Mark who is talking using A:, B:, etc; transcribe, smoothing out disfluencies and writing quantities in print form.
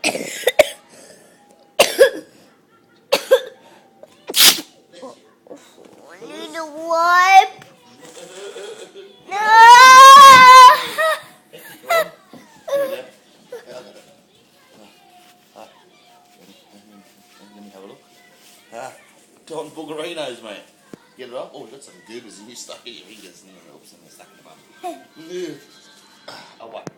A: Need a wipe. No.
B: Let me have a look. Don Buggerinos, mate. Get it up. Oh, we've got some goobers in you stuck in your fingers. Oops, I'm stuck in the bum. Oh, what?